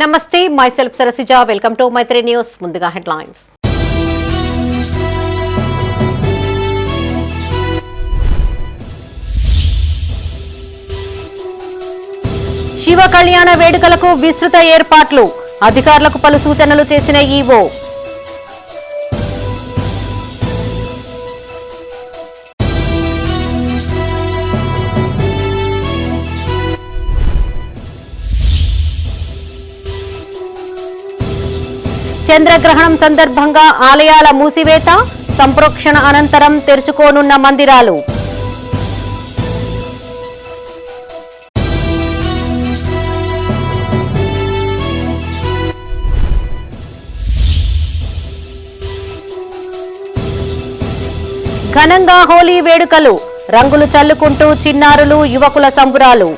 నమస్తే, myself Sarasija. Welcome to Maitri News. ముందుగా headlines. Shiva కళ్యాణ వేడుకలకు విస్తృత ఏర్పాట్లు, అధికారులకు పలు సూచనలు చేసిన ఈవో. చంద్రగ్రహణం సందర్భంగా ఆలయాల మూసివేత, సంప్రోక్షణ అనంతరం తెరుచుకోనున్న మందిరాలు. ఘనంగా హోలీ వేడుకలు, రంగులు చల్లుకుంటూ చిన్నారులు, యువకుల సంబురాలు.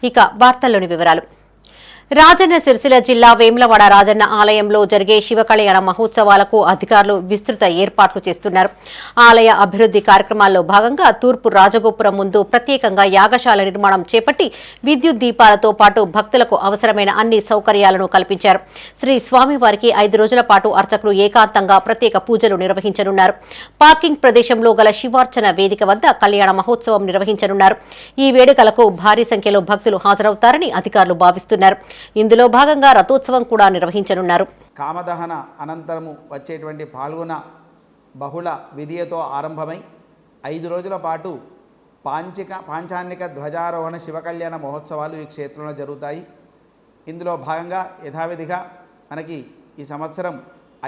ఇక వార్తల్లోని వివరాలు. రాజన్న సిరిసిల్ల జిల్లా వేములవాడ రాజన్న ఆలయంలో జరిగే శివ కళ్యాణ మహోత్సవాలకు అధికారులు విస్తృత ఏర్పాట్లు చేస్తున్నారు. ఆలయ అభివృద్ధి కార్యక్రమాల్లో భాగంగా తూర్పు రాజగోపురం ముందు ప్రత్యేకంగా యాగశాల నిర్మాణం చేపట్టి విద్యుత్ దీపాలతో పాటు భక్తులకు అవసరమైన అన్ని సౌకర్యాలను కల్పించారు. శ్రీ స్వామివారికి 5 రోజుల పాటు అర్చకులు ఏకాంతంగా ప్రత్యేక పూజలు నిర్వహించనున్నారు. పార్కింగ్ ప్రదేశంలో గల శివార్చన వేదిక వద్ద కళ్యాణ మహోత్సవం నిర్వహించనున్నారు. ఈ వేడుకలకు భారీ సంఖ్యలో భక్తులు హాజరవుతారని అధికారులు భావిస్తున్నారు. ఇందులో భాగంగా రథోత్సవం కూడా నిర్వహించనున్నారు. కామదహన అనంతరము వచ్చేటువంటి పాల్గొన బహుళ విధియతో ఆరంభమై 5 రోజుల పాటు పాంచాన్నిక ధ్వజారోహణ శివకళ్యాణ మహోత్సవాలు ఈ క్షేత్రంలో జరుగుతాయి. ఇందులో భాగంగా యథావిధిగా మనకి ఈ సంవత్సరం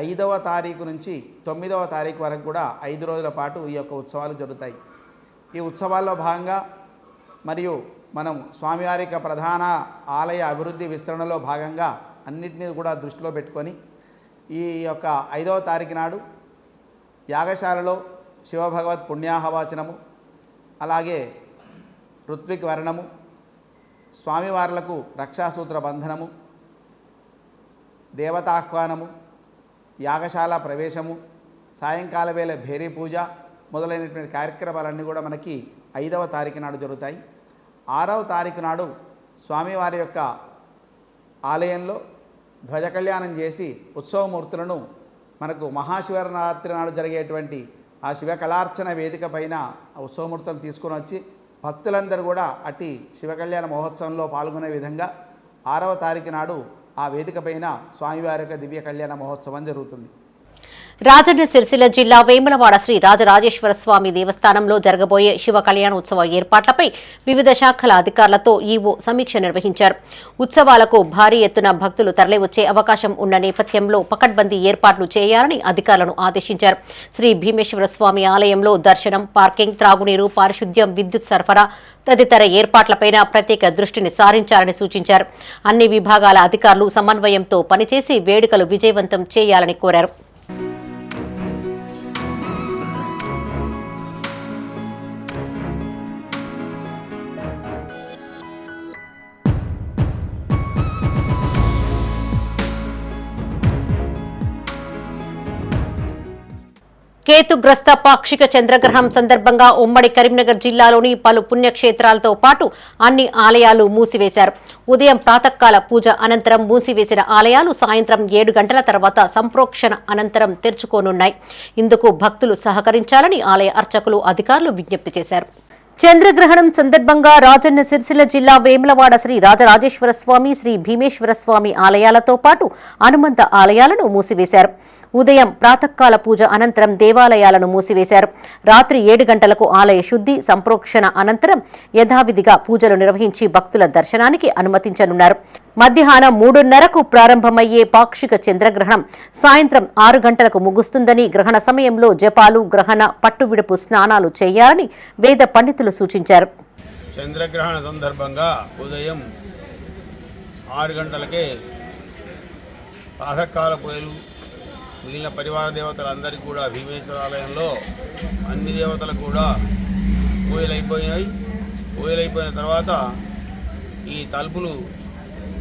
5వ తారీఖు నుంచి 9వ తారీఖు వరకు కూడా 5 రోజుల పాటు ఈ యొక్క ఉత్సవాలు జరుగుతాయి. ఈ ఉత్సవాల్లో భాగంగా మరియు మనం స్వామివారి యొక్క ప్రధాన ఆలయ అభివృద్ధి విస్తరణలో భాగంగా అన్నింటినీ కూడా దృష్టిలో పెట్టుకొని ఈ యొక్క 5వ తారీఖు నాడు యాగశాలలో శివభగవత్ పుణ్యాహవాచనము, అలాగే ఋత్విక్ వర్ణము, స్వామివార్లకు రక్షాసూత్ర బంధనము, దేవతాహ్వానము, యాగశాల ప్రవేశము, సాయంకాల వేళ భేరీ పూజ మొదలైనటువంటి కార్యక్రమాలన్నీ కూడా మనకి 5వ తారీఖు నాడు జరుగుతాయి. 6వ తారీఖు నాడు స్వామివారి యొక్క ఆలయంలో ధ్వజ కళ్యాణం చేసి ఉత్సవమూర్తులను మనకు మహాశివరాత్రి నాడు జరిగేటువంటి ఆ శివకళార్చన వేదిక పైన ఆ ఉత్సవమూర్తులను తీసుకొని వచ్చి భక్తులందరూ కూడా అట్టి శివకళ్యాణ మహోత్సవంలో పాల్గొనే విధంగా 6వ తారీఖు నాడు ఆ వేదిక పైన స్వామివారి యొక్క దివ్య కళ్యాణ మహోత్సవం జరుగుతుంది. రాజన్న సిరిసిల్ల జిల్లా వేములవాడ శ్రీ రాజరాజేశ్వర స్వామి దేవస్థానంలో జరగబోయే శివ కళ్యాణోత్సవ ఏర్పాట్లపై వివిధ శాఖల అధికారులతో ఈవో సమీక్ష నిర్వహించారు. ఉత్సవాలకు భారీ ఎత్తున భక్తులు తరలివచ్చే అవకాశం ఉన్న నేపథ్యంలో పకడ్బందీ ఏర్పాట్లు చేయాలని అధికారులను ఆదేశించారు. శ్రీ భీమేశ్వర స్వామి ఆలయంలో దర్శనం, పార్కింగ్, త్రాగునీరు, పారిశుద్ధ్యం, విద్యుత్ సరఫరా తదితర ఏర్పాట్లపైన ప్రత్యేక దృష్టిని సారించాలని సూచించారు. అన్ని విభాగాల అధికారులు సమన్వయంతో పనిచేసి వేడుకలు విజయవంతం చేయాలని కోరారు. కేతుగ్రస్త పాక్షిక చంద్రగ్రహణం సందర్భంగా ఉమ్మడి కరీంనగర్ జిల్లాలోని పలు పుణ్యక్షేత్రాలతో పాటు అన్ని ఆలయాలు మూసివేశారు. ఉదయం ప్రాతకాల పూజ అనంతరం మూసివేసిన ఆలయాలు సాయంత్రం 7 గంటల తర్వాత సంప్రోక్షణ అనంతరం తెరుచుకోనున్నాయి. ఇందుకు భక్తులు సహకరించాలని ఆలయ అర్చకులు, అధికారులు విజ్ఞప్తి చేశారు. చంద్రగ్రహణం సందర్భంగా రాజన్న సిరిసిల్ల జిల్లా వేములవాడ శ్రీ రాజరాజేశ్వర స్వామి, శ్రీ భీమేశ్వర స్వామి ఆలయాలతో పాటు హనుమంత ఆలయాలను మూసివేశారు. ఉదయం ప్రాతకాల పూజ అనంతరం దేవాలయాలను మూసివేశారు. రాత్రి 7 గంటలకు ఆలయ శుద్ధి, సంప్రోక్షణ అనంతరం యథావిధిగా పూజలు నిర్వహించి భక్తుల దర్శనానికి అనుమతించనున్నారు. మధ్యాహ్నం 3:30కు ప్రారంభమయ్యే పాక్షిక చంద్రగ్రహణం సాయంత్రం 6 గంటలకు ముగుస్తుందని, గ్రహణ సమయంలో జపాలు, గ్రహణ పట్టువిడుపు స్నానాలు చేయాలని వేద పండితులు సూచించారు. చంద్రగ్రహణ సందర్భంగా ఉదయం 6 గంటలకే ప్రాతకాల పూజలు, మిగిలిన పరివార దేవతలందరికీ కూడా భీమేశ్వర ఆలయంలో అన్ని దేవతలకు కూడా పూజలైపోయినాయి. పూజలైపోయిన తర్వాత ఈ తలుపులు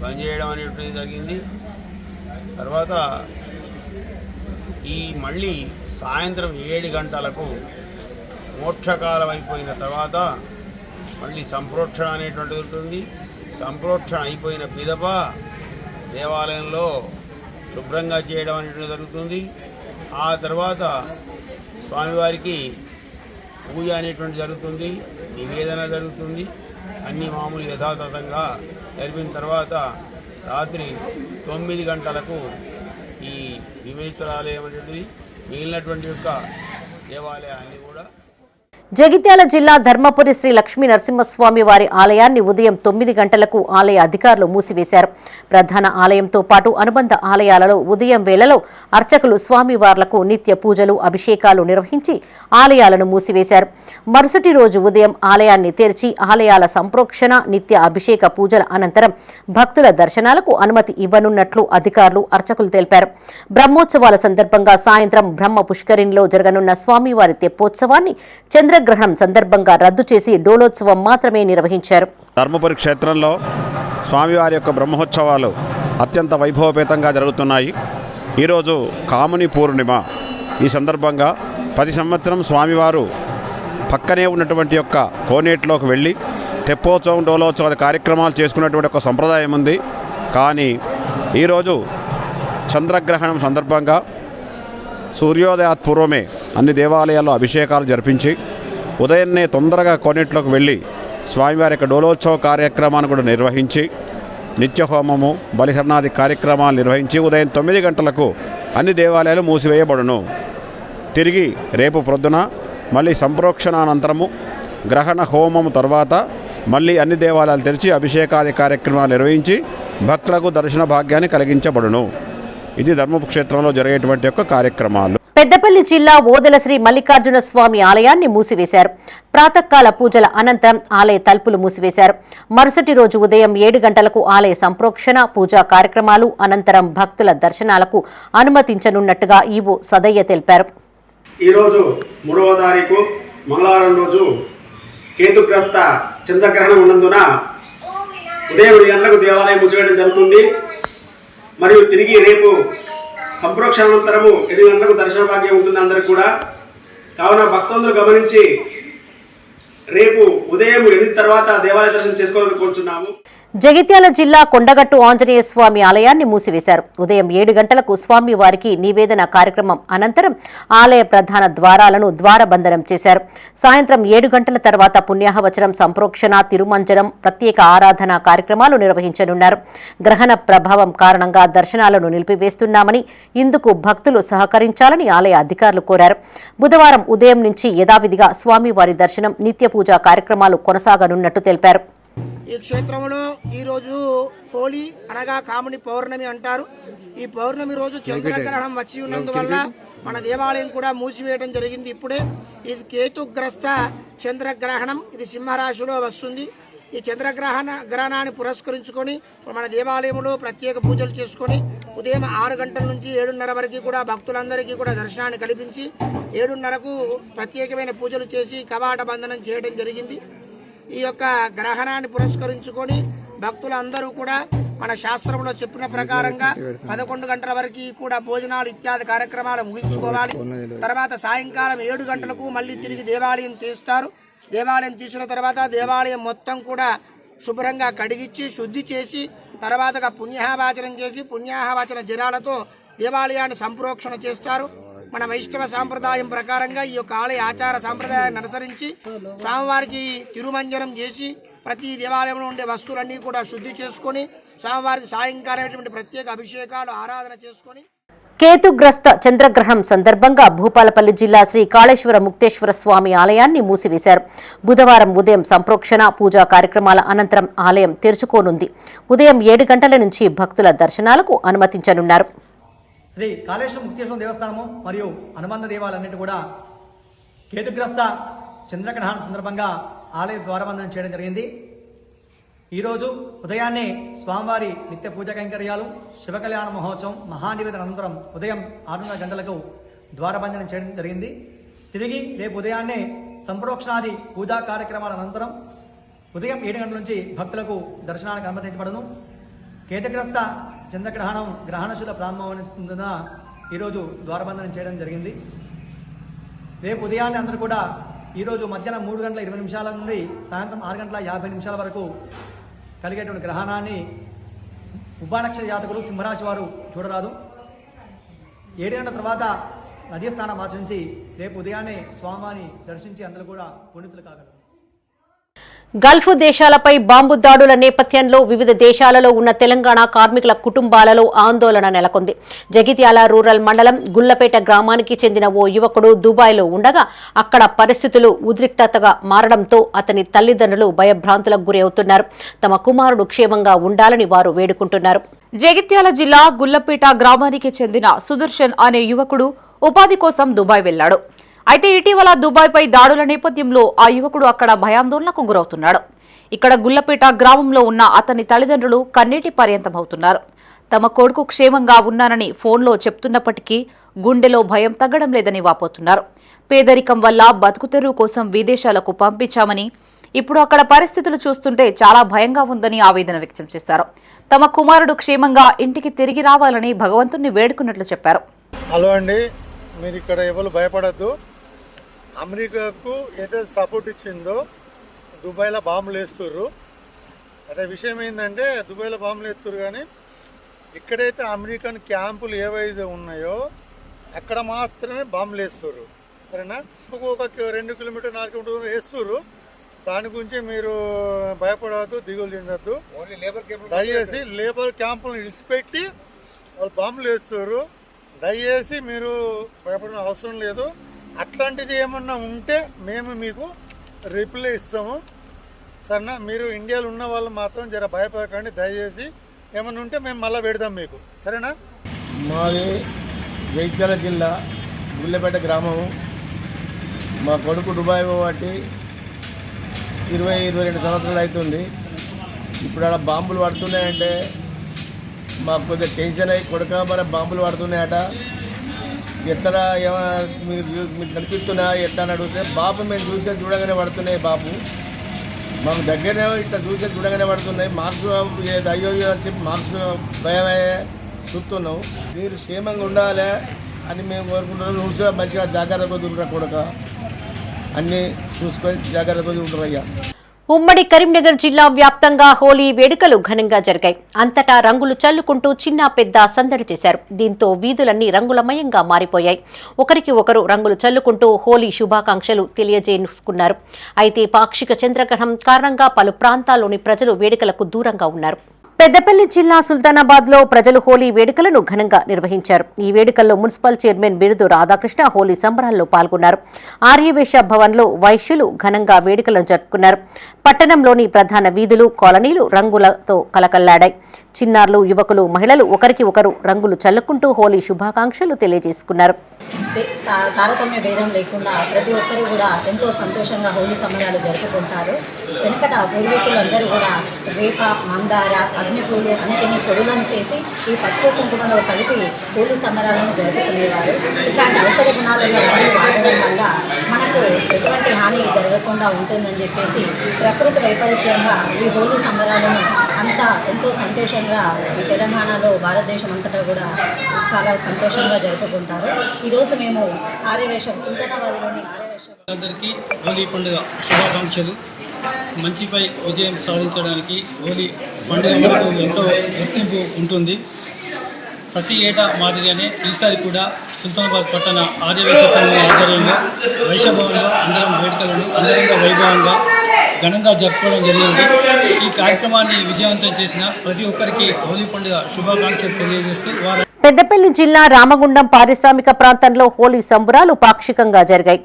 బంద్ చేయడం అనేటువంటిది జరిగింది. తర్వాత ఈ మళ్ళీ సాయంత్రం 7 గంటలకు మోక్షకాలం అయిపోయిన తర్వాత మళ్ళీ సంప్రోక్షణ అనేటువంటిది ఉంటుంది. సంప్రోక్షణ అయిపోయిన పిదప దేవాలయంలో శుభ్రంగా చేయడం అనేటువంటిది జరుగుతుంది. ఆ తర్వాత స్వామివారికి పూజ అనేటువంటి జరుగుతుంది, నివేదన జరుగుతుంది. అన్ని మామూలు యథాతథంగా జరిపిన తర్వాత రాత్రి 9 గంటలకు ఈ విమేశ్వరాలయం అనేటువంటిది మిగిలినటువంటి యొక్క దేవాలయాన్ని కూడా జగిత్యాల జిల్లా ధర్మపురి శ్రీ లక్ష్మీ నరసింహస్వామి వారి ఆలయాన్ని ఉదయం 9 గంటలకు ఆలయ అధికారులు మూసివేశారు. ప్రధాన ఆలయంతో పాటు అనుబంధ ఆలయాలలో ఉదయం వేళలో అర్చకులు స్వామివార్లకు నిత్య పూజలు అభిషేకాలు నిర్వహించి ఆలయాలను మూసివేశారు. మరుసటి రోజు ఉదయం ఆలయాన్ని తెరిచి ఆలయాల సంప్రోక్షణ నిత్య అభిషేక పూజల అనంతరం భక్తుల దర్శనాలకు అనుమతి ఇవ్వనున్నట్లు అధికారులు అర్చకులు తెలిపారు. బ్రహ్మోత్సవాల సందర్భంగా సాయంత్రం బ్రహ్మ పుష్కరిణిలో జరగనున్న స్వామివారి తెప్పోత్సవాన్ని చంద్రగ్రహణం సందర్భంగా రద్దు చేసి డోలోత్సవం మాత్రమే నిర్వహించారు. ధర్మపురి క్షేత్రంలో స్వామివారి యొక్క బ్రహ్మోత్సవాలు అత్యంత వైభవపేతంగా జరుగుతున్నాయి. ఈరోజు కాముని పూర్ణిమ. ఈ సందర్భంగా ప్రతి సంవత్సరం స్వామివారు పక్కనే ఉన్నటువంటి యొక్క కోనేటిలోకి వెళ్ళి తెప్పోత్సవం డోలోత్సవాల కార్యక్రమాలు చేసుకున్నటువంటి ఒక సంప్రదాయం ఉంది. కానీ ఈరోజు చంద్రగ్రహణం సందర్భంగా సూర్యోదయాత్ పూర్వమే అన్ని దేవాలయాల్లో అభిషేకాలు జరిపించి ఉదయాన్నే తొందరగా కోనేటిలోకి వెళ్ళి స్వామివారి యొక్క డోలోత్సవ కార్యక్రమాన్ని కూడా నిర్వహించి నిత్యహోమము బలిహరణాది కార్యక్రమాలు నిర్వహించి ఉదయం 9 గంటలకు అన్ని దేవాలయాలు మూసివేయబడును. తిరిగి రేపు ప్రొద్దున మళ్ళీ సంప్రోక్షణానంతరము గ్రహణ హోమము తర్వాత మళ్ళీ అన్ని దేవాలయాలు తెరిచి అభిషేకాది కార్యక్రమాలు నిర్వహించి భక్తులకు దర్శన భాగ్యాన్ని కలిగించబడును. ఇది ధర్మక్షేత్రంలో జరిగేటువంటి యొక్క కార్యక్రమాలు. పెద్దపల్లి జిల్లా ఓదెల శ్రీ మల్లికార్జున స్వామి ఆలయాన్ని మూసివేశారు. ప్రాతకాల పూజల అనంతరం ఆలయ తలుపులు మూసివేశారు. మరుసటి రోజు ఉదయం 7 గంటలకు ఆలయ సంప్రోక్షణ పూజా కార్యక్రమాలు అనంతరం భక్తుల దర్శనాలకు అనుమతించనున్నట్టుగా ఈవో సదయ్య తెలిపారు. ఈరోజు 3వ తారీఖు మంగళవారం రోజు కేతుగ్రస్త చంద్రగ్రహణం ఉన్నందున ఉదయం 7 గంటలకు దేవాలయం మూసివేయడం జరుగుతుంది. మరియు తిరిగి రేపు సంప్రోక్షణానంతరము 7 గంటలకు దర్శన భాగ్యం ఉంటుంది అందరికి కూడా. కావున భక్తులందరూ గమనించి రేపు ఉదయం 8 తర్వాత దేవాలయ దర్శనం చేసుకోవాలనుకుంటున్నాము. జగిత్యాల జిల్లా కొండగట్టు ఆంజనేయ స్వామి ఆలయాన్ని మూసివేశారు. ఉదయం 7 గంటలకు స్వామి వారికి నివేదన కార్యక్రమం అనంతరం ఆలయ ప్రధాన ద్వారాలను ద్వారబంధనం చేశారు. సాయంత్రం 7 గంటల తర్వాత పుణ్యాహవచనం సంప్రోక్షణ తిరుమంజనం ప్రత్యేక ఆరాధన కార్యక్రమాలు నిర్వహించనున్నారు. గ్రహణ ప్రభావం కారణంగా దర్శనాలను నిలిపివేస్తున్నామని ఇందుకు భక్తులు సహకరించాలని ఆలయ అధికారులు కోరారు. బుధవారం ఉదయం నుంచి యథావిధిగా స్వామివారి దర్శనం నిత్య పూజా కార్యక్రమాలు కొనసాగనున్నట్టు తెలిపారు. ఈ క్షేత్రంలో ఈరోజు హోలీ అనగా కాముని పౌర్ణమి అంటారు. ఈ పౌర్ణమి రోజు చంద్రగ్రహణం వచ్చి ఉన్నందువల్ల మన దేవాలయం కూడా మూసివేయడం జరిగింది. ఇప్పుడే ఇది కేతుగ్రస్త చంద్రగ్రహణం, ఇది సింహరాశిలో వస్తుంది. ఈ గ్రహణాన్ని పురస్కరించుకొని మన దేవాలయంలో ప్రత్యేక పూజలు చేసుకొని ఉదయం 6 గంటల నుంచి 7:30 వరకు కూడా భక్తులందరికీ కూడా దర్శనాన్ని కల్పించి 7:30కు ప్రత్యేకమైన పూజలు చేసి కవాట బంధనం చేయడం జరిగింది. ఈ యొక్క గ్రహణాన్ని పురస్కరించుకొని భక్తులందరూ కూడా మన శాస్త్రంలో చెప్పిన ప్రకారంగా 11 గంటల వరకు కూడా భోజనాలు ఇత్యాది కార్యక్రమాలు ముగించుకోవాలి. తర్వాత సాయంకాలం 7 గంటలకు మళ్ళీ తిరిగి దేవాలయం తీస్తారు. దేవాలయం తీసిన తర్వాత దేవాలయం మొత్తం కూడా శుభ్రంగా కడిగిచ్చి శుద్ధి చేసి తర్వాత పుణ్యాహవాచనం చేసి పుణ్యాహవాచన జలాలతో దేవాలయాన్ని సంప్రోక్షణ చేస్తారు. మన వైష్ణవ సాంప్రదాయం ప్రకారంగా ఈ యొక్క ఆలయ ఆచార సాంప్రదాయాన్ని అనుసరించి స్వామివారికి తిరుమంజనం చేసి ప్రతి దేవాలయంలో ఉండే వస్తువులన్నీ కూడా శుద్ధి చేసుకొని స్వామివారికి సాయంకాలం ప్రత్యేక అభిషేకాలు ఆరాధన చేసుకొని కేతుగ్రస్త చంద్రగ్రహణం సందర్భంగా భూపాలపల్లి జిల్లా శ్రీ కాళేశ్వర ముక్తేశ్వర స్వామి ఆలయాన్ని మూసివేశారు. బుధవారం ఉదయం సంప్రోక్షణ పూజా కార్యక్రమాల అనంతరం ఆలయం తెరుచుకోనుంది. ఉదయం 7 గంటల నుంచి భక్తుల దర్శనాలకు అనుమతించనున్నారు. శ్రీ కాళేశ్వర ముక్తేశ్వర దేవస్థానము మరియు అనుబంధ దేవాలన్నింటి కూడా కేతుగ్రస్త చంద్రగ్రహణం సందర్భంగా ఆలయ ద్వారబంధనం చేయడం జరిగింది. ఈరోజు ఉదయాన్నే స్వామివారి నిత్య పూజా కైంకర్యాలు శివకళ్యాణ మహోత్సవం మహానివేదన అనంతరం ఉదయం 6:30 గంటలకు ద్వారబంధనం చేయడం జరిగింది. తిరిగి రేపు ఉదయాన్నే సంప్రోక్షణాది పూజా కార్యక్రమాల అనంతరం ఉదయం 7 గంటల నుంచి భక్తులకు దర్శనానికి అనుమతించబడును. కేతుగ్రస్త చంద్రగ్రహణం గ్రహణశుల ప్రారంభమైనందున ఈరోజు ద్వారబంధనం చేయడం జరిగింది. రేపు ఉదయాన్నే అందరూ కూడా ఈరోజు మధ్యాహ్నం 3:20 నుండి సాయంత్రం 6:50 వరకు కలిగేటువంటి గ్రహణాన్ని ఉభానక్షత్ర జాతకులు సింహరాశి వారు చూడరాదు. 7 గంటల తర్వాత నదీ స్నానం ఆచరించి రేపు ఉదయాన్నే స్వామిని దర్శించి అందరూ కూడా పుణ్యతులు కాగలరు. గల్ఫ్ దేశాలపై బాంబు దాడుల నేపథ్యంలో వివిధ దేశాలలో ఉన్న తెలంగాణ కార్మికుల కుటుంబాలలో ఆందోళన నెలకొంది. జగిత్యాల రూరల్ మండలం గుళ్లపేట గ్రామానికి చెందిన ఓ యువకుడు దుబాయ్లో ఉండగా అక్కడ పరిస్థితులు ఉద్రిక్తతగా మారడంతో అతని తల్లిదండ్రులు భయభ్రాంతులకు గురి అవుతున్నారు. తమ కుమారుడు క్షేమంగా ఉండాలని వారు వేడుకుంటున్నారు. జగిత్యాల జిల్లా గుళ్లపేట గ్రామానికి చెందిన సుదర్శన్ అనే యువకుడు ఉపాధి కోసం దుబాయ్ వెళ్లాడు. అయితే ఇటీవల దుబాయ్పై దాడుల నేపథ్యంలో ఆ యువకుడు అక్కడ భయాందోళనకు గురవుతున్నాడు. ఇక్కడ గుళ్లపేట గ్రామంలో ఉన్న అతని తల్లిదండ్రులు కన్నీటి పర్యంతమవుతున్నారు. తమ కొడుకు క్షేమంగా ఉన్నానని ఫోన్లో చెప్తున్నప్పటికీ గుండెలో భయం తగ్గడం లేదని వాపోతున్నారు. పేదరికం వల్ల బతుకుతెరువు కోసం విదేశాలకు పంపించామని, ఇప్పుడు అక్కడ పరిస్థితులు చూస్తుంటే చాలా భయంగా ఉందని ఆవేదన వ్యక్తం చేశారు. తమ కుమారుడు క్షేమంగా ఇంటికి తిరిగి రావాలని భగవంతుణ్ణి వేడుకున్నట్లు చెప్పారు. హలో అండి, మీరు ఇక్కడ ఎవరు భయపడద్దు. అమెరికాకు ఏదైతే సపోర్ట్ ఇచ్చిందో దుబాయ్లో బాంబులు వేస్తుర్రు. అదే విషయం ఏంటంటే దుబాయ్లో బాంబులు వేస్తుర్రు, కానీ ఇక్కడైతే అమెరికన్ క్యాంపులు ఏవైతే ఉన్నాయో అక్కడ మాత్రమే బాంబులు వేస్తుర్రు. సరేనా? ఒక 2 కిలోమీటర్ 4 కిలోమీటర్ వేస్తుర్రు. దాని గురించి మీరు భయపడవద్దు, దిగులు చెందద్దు. దయచేసి లేబర్ క్యాంపులను విడిచిపెట్టి వాళ్ళు బాంబులు వేస్తుర్రు. దయచేసి మీరు భయపడిన అవసరం లేదు. అట్లాంటిది ఏమన్నా ఉంటే మేము మీకు రిప్లై ఇస్తాము. సరేనా? మీరు ఇండియాలో ఉన్న వాళ్ళు మాత్రం జర భయపడకండి. దయచేసి ఏమన్నా ఉంటే మేము మళ్ళీ పెడదాం మీకు. సరేనా? మాది జగిత్యాల జిల్లా గుళ్ళపేట గ్రామము. మా కొడుకు దుబాయ్ పోబట్టి 20-22 సంవత్సరాలు అవుతుంది. ఇప్పుడు అక్కడ బాంబులు పడుతున్నాయంటే మాకు కొద్దిగా టెన్షన్ అయ్యి, కొడుక మరి బాంబులు పడుతున్నాయట, ఎట్లా మీకు కనిపిస్తున్నా ఎట్లా అని అడిగితే, బాబు మేము చూడగానే పడుతున్నాయి బాబు, మాకు దగ్గరనే ఇట్లా చూడగానే పడుతున్నాయి, మార్క్స్ అయ్యో అని చెప్పి మార్క్స్ భయమయ్యే చూస్తున్నాం. మీరు క్షేమంగా ఉండాలి అని మేము కోరుకుంటున్నాం. నువ్వు కూడా మంచిగా జాగ్రత్తగా ఉండరా కొడుక, అన్నీ చూసుకొని జాగ్రత్తగా ఉండరు అయ్యా. ఉమ్మడి కరీంనగర్ జిల్లా వ్యాప్తంగా హోలీ వేడుకలు ఘనంగా జరిగాయి. అంతటా రంగులు చల్లుకుంటూ చిన్న పెద్ద సందడి చేశారు. దీంతో వీధులన్నీ రంగులమయంగా మారిపోయాయి. ఒకరికి ఒకరు రంగులు చల్లుకుంటూ హోలీ శుభాకాంక్షలు తెలియజేసుకున్నారు. అయితే పాక్షిక చంద్రగ్రహణం కారణంగా పలు ప్రాంతాల్లోని ప్రజలు వేడుకలకు దూరంగా ఉన్నారు. పెద్దపల్లి జిల్లా సుల్తానాబాద్ లో ప్రజలు హోలీ వేడుకలను ఘనంగా నిర్వహించారు. ఈ వేడుకల్లో మున్సిపల్ చైర్మన్ బిరుదు రాధాకృష్ణ హోలీ సంబరాల్లో పాల్గొన్నారు. ఆర్యవేశ భవన్ లో వైశ్యులు ఘనంగా వేడుకలను జరుపుకున్నారు. పట్టణంలోని ప్రధాన వీధులు, కాలనీలు రంగులతో కలకల్లాడాయి. చిన్నారులు, యువకులు, మహిళలు ఒకరికి ఒకరు రంగులు చల్లుకుంటూ హోలీ శుభాకాంక్షలు తెలియజేసుకున్నారు. తారతమ్య భేదం లేకుండా ప్రతి ఒక్కరు కూడా ఎంతో సంతోషంగా హోలీ సంబరాలు జరుపుకుంటారు. వెనుకట పూర్వీకులందరూ కూడా వేప, మందార, అగ్నిపూలు అన్నిటినీ పొడులను చేసి ఈ పసుపు కుంకుమలో కలిపి హోలీ సంబరాలను జరుపుకునేవారు. ఇట్లాంటి ఔషధ గుణాలున్న రంగులు వాడడం వల్ల మనకు ఎటువంటి హాని జరగకుండా ఉంటుందని చెప్పేసి ప్రకృతి వైపరీత్యంగా ఈ హోలీ సంబరాలను అంతా ఎంతో సంతోషంగా ఈ తెలంగాణలో, భారతదేశం అంతటా కూడా చాలా సంతోషంగా జరుపుకుంటారు. ఈరోజు మేము ఆర్యవేశం సుల్తానాబాద్లోని ఆర్యవేశం అందరికీ హోలీ పండుగ శుభాకాంక్షలు. మంచిపై విజయం సాధించడానికి హోలీ పండుగ మనకు ఎంతో గుర్తింపు ఉంటుంది. ప్రతి ఏటా మాదిరిగానే ఈసారి కూడా సుల్తానాబాద్ పట్టణ ఆర్యవేశ సంఘం ఆధ్వర్యంలో వైశ్యభవన్లో అందరం వేడుకలను అంగరంగ వైభవంగా ఘనంగా జరుపుకోవడం జరిగింది. ఈ కార్యక్రమాన్ని విజయవంతం చేసిన ప్రతి ఒక్కరికి హోలీ పండుగ శుభాకాంక్షలు తెలియజేస్తూ వారు. పెద్దపల్లి జిల్లా రామగుండం పారిశ్రామిక ప్రాంతంలో హోలీ సంబరాలు పాక్షికంగా జరిగాయి.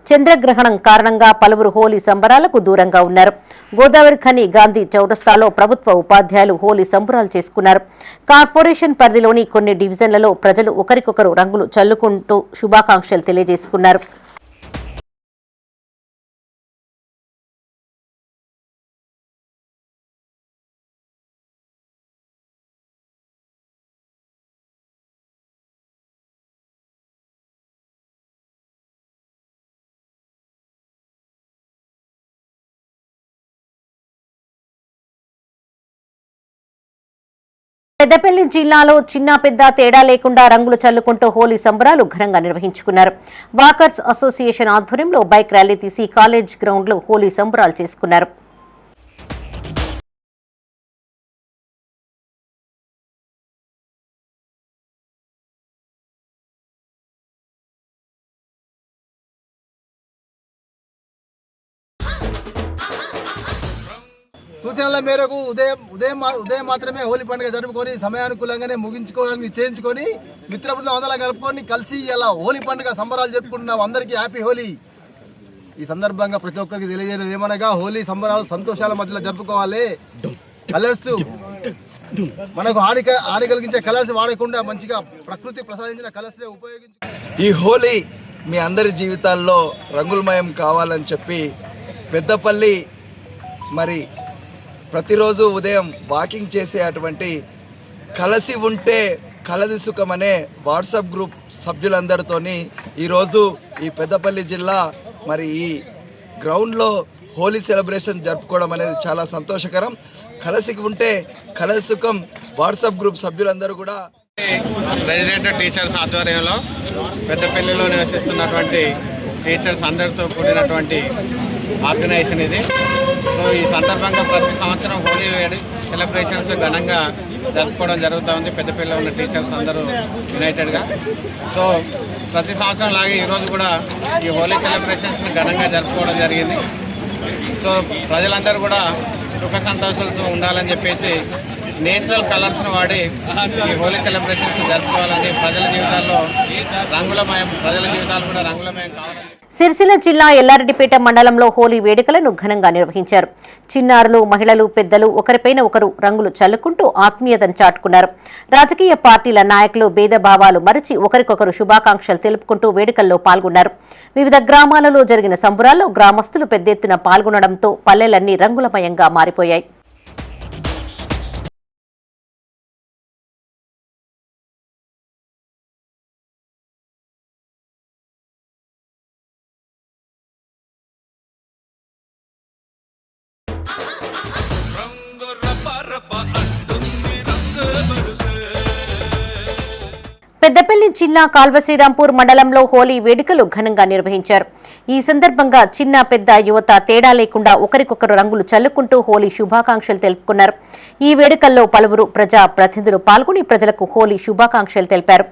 చంద్రగ్రహణం కారణంగా పలువురు హోలీ సంబరాలకు దూరంగా ఉన్నారు. గోదావరి ఖని గాంధీ చౌరస్తాలో ప్రభుత్వ ఉపాధ్యాయులు హోలీ సంబరాలు చేసుకున్నారు. కార్పొరేషన్ పరిధిలోని కొన్ని డివిజన్లలో ప్రజలు ఒకరికొకరు రంగులు చల్లుకుంటూ శుభాకాంక్షలు తెలియజేసుకున్నారు. పెద్దపల్లి జిల్లాలో చిన్న పెద్ద తేడా లేకుండా రంగులు చల్లుకుంటూ హోలీ సంబరాలు ఘనంగా నిర్వహించుకున్నారు. వాకర్స్ అసోసియేషన్ ఆధ్వర్యంలో బైక్ ర్యాలీ తీసి కాలేజ్ గ్రౌండ్లో హోలీ సంబరాలు చేసుకున్నారు. సూచనల మేరకు ఉదయం మాత్రమే హోలీ పండుగ జరుపుకొని సమయానుకూలంగానే ముగించుకోవడానికి చేయించుకొని మిత్రబృందం అందరం కలుపుకొని కలిసి ఇలా హోలీ పండుగ సంబరాలు జరుపుకుంటున్నాం. అందరికీ హ్యాపీ హోలీ. ఈ సందర్భంగా ప్రతి ఒక్కరికి తెలియజేయడం ఏమనగా హోలీ సంబరాలు సంతోషాల మధ్యలో జరుపుకోవాలి. కలర్స్ మనకు హాని కలిగించే కలర్స్ వాడకుండా మంచిగా ప్రకృతి ప్రసాదించిన కలర్స్ ఉపయోగించి ఈ హోలీ మీ అందరి జీవితాల్లో రంగులమయం కావాలని చెప్పి పెద్దపల్లి మరి ప్రతిరోజు ఉదయం వాకింగ్ చేసే అటువంటి కలసి ఉంటే కలది సుఖం అనే వాట్సాప్ గ్రూప్ సభ్యులందరితోని ఈరోజు ఈ పెద్దపల్లి జిల్లా మరి ఈ గ్రౌండ్లో హోలీ సెలబ్రేషన్ జరుపుకోవడం అనేది చాలా సంతోషకరం. కలసికి ఉంటే కలది సుఖం వాట్సాప్ గ్రూప్ సభ్యులందరూ కూడా రెసిడెంట్ టీచర్స్ ఆధ్వర్యంలో పెద్దపల్లిలో నివసిస్తున్నటువంటి టీచర్స్ అందరితో కూడినటువంటి ఆర్గనైజేషన్ ఇది. సో ఈ సందర్భంగా ప్రతి సంవత్సరం హోలీ సెలబ్రేషన్స్ ఘనంగా జరుపుకోవడం జరుగుతూ ఉంది. పెద్దపల్లిలో ఉన్న టీచర్స్ అందరూ యునైటెడ్గా. సో ప్రతి సంవత్సరం లాగే ఈరోజు కూడా ఈ హోలీ సెలబ్రేషన్స్ని ఘనంగా జరుపుకోవడం జరిగింది. సో ప్రజలందరూ కూడా సుఖ సంతోషాలతో ఉండాలని చెప్పేసి నేచురల్ కలర్స్ను వాడి ఈ హోలీ సెలబ్రేషన్స్ జరుపుకోవాలని ప్రజల జీవితాలు కూడా రంగులమయం కావాలని. సిరిసిల్ల జిల్లా ఎల్లారెడ్డిపేట మండలంలో హోలీ వేడుకలను ఘనంగా నిర్వహించారు. చిన్నారులు, మహిళలు, పెద్దలు ఒకరిపైన ఒకరు రంగులు చల్లుకుంటూ ఆత్మీయతను చాటుకున్నారు. రాజకీయ పార్టీల నాయకులు భేదభావాలు మరిచి ఒకరికొకరు శుభాకాంక్షలు తెలుపుకుంటూ వేడుకల్లో పాల్గొన్నారు. వివిధ గ్రామాలలో జరిగిన సంబరాల్లో గ్రామస్తులు పెద్ద ఎత్తున పాల్గొనడంతో పల్లెలన్నీ రంగులమయంగా మారిపోయాయి. పెద్దపల్లి జిల్లా కాల్వశ్రీరాంపూర్ మండలంలో హోలీ వేడుకలు ఘనంగా నిర్వహించారు. ఈ సందర్భంగా చిన్న పెద్ద యువత తేడా లేకుండా ఒకరికొకరు రంగులు చల్లుకుంటూ హోలీ శుభాకాంక్షలు తెలుపుకున్నారు. ఈ వేడుకల్లో పలువురు ప్రజా ప్రతినిధులు పాల్గొని ప్రజలకు హోలీ శుభాకాంక్షలు తెలిపారు.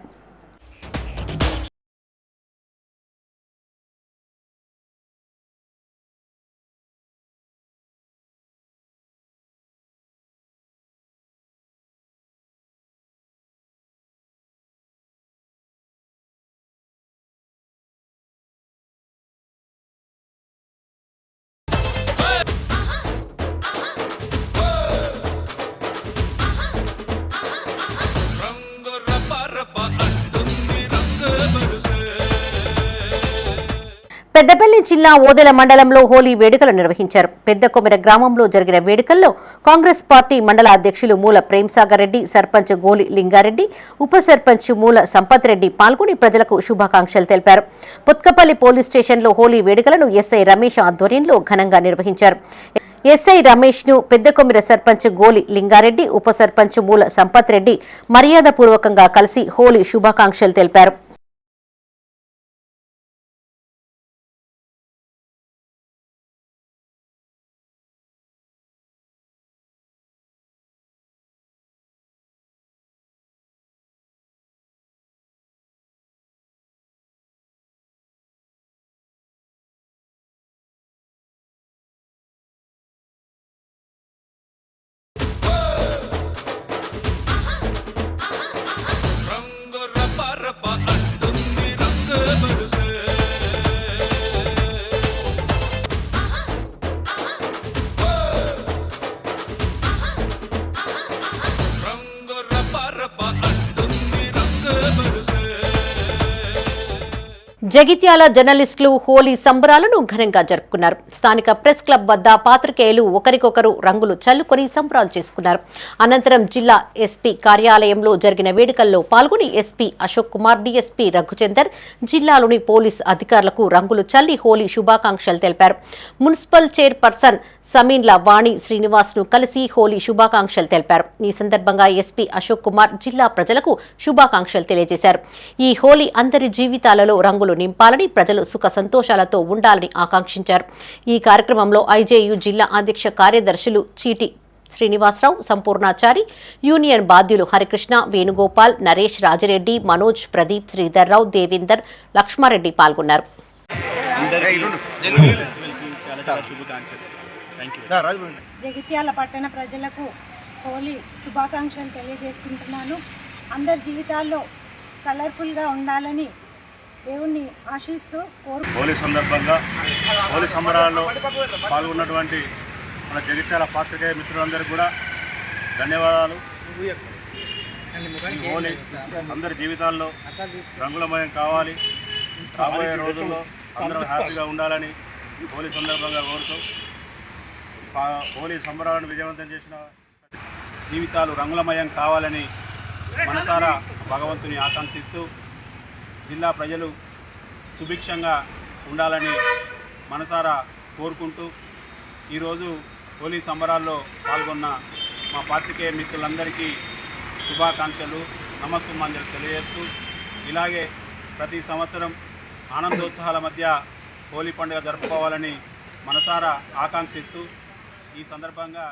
పెద్దపల్లి జిల్లా ఓదెల మండలంలో హోలీ వేడుకలు నిర్వహించారు. పెద్ద కొమెర గ్రామంలో జరిగిన వేడుకల్లో కాంగ్రెస్ పార్టీ మండల అధ్యక్షులు మూల ప్రేమ్సాగర్ రెడ్డి, సర్పంచ్ గోలి లింగారెడ్డి, ఉప సర్పంచ్ మూల సంపత్ రెడ్డి పాల్గొని ప్రజలకు శుభాకాంక్షలు తెలిపారు. పుత్కపల్లి పోలీస్ స్టేషన్లో హోలీ వేడుకలను ఎస్ఐ రమేష్ ఆధ్వర్యంలో ఘనంగా నిర్వహించారు. ఎస్ఐ రమేష్ ను పెద్ద కొమెర సర్పంచ్ గోలి లింగారెడ్డి, ఉప సర్పంచ్ మూల సంపత్ రెడ్డి మర్యాదపూర్వకంగా కలిసి హోలీ శుభాకాంక్షలు తెలిపారు. రంగు రబ్బ రబ్బ జగిత్యాల జర్నలిస్టులు హోలీ సంబరాలను ఘనంగా జరుపుకున్నారు. స్థానిక ప్రెస్ క్లబ్ వద్ద పాత్రికేయులు ఒకరికొకరు రంగులు చల్లుకొని సంబరాలు చేసుకున్నారు. అనంతరం జిల్లా ఎస్పీ కార్యాలయంలో జరిగిన వేడుకల్లో పాల్గొని ఎస్పీ అశోక్ కుమార్, డీఎస్పీ రఘుచందర్ జిల్లాలోని పోలీసు అధికారులకు రంగులు చల్లి హోలీ శుభాకాంక్షలు తెలిపారు. మున్సిపల్ చైర్పర్సన్ సమీన్ల వాణి శ్రీనివాస్ ను కలిసి హోలీ శుభాకాంక్షలు తెలిపారు. ఈ సందర్భంగా ఎస్పీ అశోక్ కుమార్ జిల్లా ప్రజలకు శుభాకాంక్షలు తెలియజేశారు. ఈ హోలీ అందరి జీవితాలలో రంగులు నింపాలని, ప్రజలు సుఖ సంతోషాలతో ఉండాలని ఆకాంక్షించారు. ఈ కార్యక్రమంలో ఐజేయు జిల్లా అధ్యక్ష కార్యదర్శులు చీటి శ్రీనివాసరావు, సంపూర్ణాచారి, యూనియన్ బాధ్యులు హరికృష్ణ, వేణుగోపాల్, నరేష్, రాజిరెడ్డి, మనోజ్, ప్రదీప్, శ్రీధర్రావు, దేవేందర్, లక్ష్మారెడ్డి పాల్గొన్నారు. జగిత్యాల పట్టణ ప్రజలకు హోలీ శుభాకాంక్షలు తెలియజేసుకుంటున్నాను. అందరి జీవితాల్లో కలర్ఫుల్గా ఉండాలని దేవుణ్ణి ఆశిస్తూ హోలీ సందర్భంగా హోలీ సంబరాల్లో పాల్గొన్నటువంటి మన జగిత్యాల పాత్రికేయ మిత్రులందరికీ కూడా ధన్యవాదాలు. హోలీ అందరి జీవితాల్లో రంగులమయం కావాలి, రాబోయే రోజుల్లో అందరూ హ్యాపీగా ఉండాలని హోలీ సందర్భంగా కోరుతూ హోలీ సంబరాలను విజయవంతం చేసిన జీవితాలు రంగులమయం కావాలని మనసారా భగవంతుని ఆకాంక్షిస్తూ జిల్లా ప్రజలు సుభిక్షంగా ఉండాలని మనసారా కోరుకుంటూ ఈరోజు హోలీ సంబరాల్లో పాల్గొన్న మా పాత్రికేయ మిత్రులందరికీ శుభాకాంక్షలు, నమస్సుమాంజలు తెలియజేస్తూ ఇలాగే ప్రతి సంవత్సరం ఆనందోత్సాహాల మధ్య హోలీ పండుగ జరుపుకోవాలని మనసారా ఆకాంక్షిస్తూ ఈ సందర్భంగా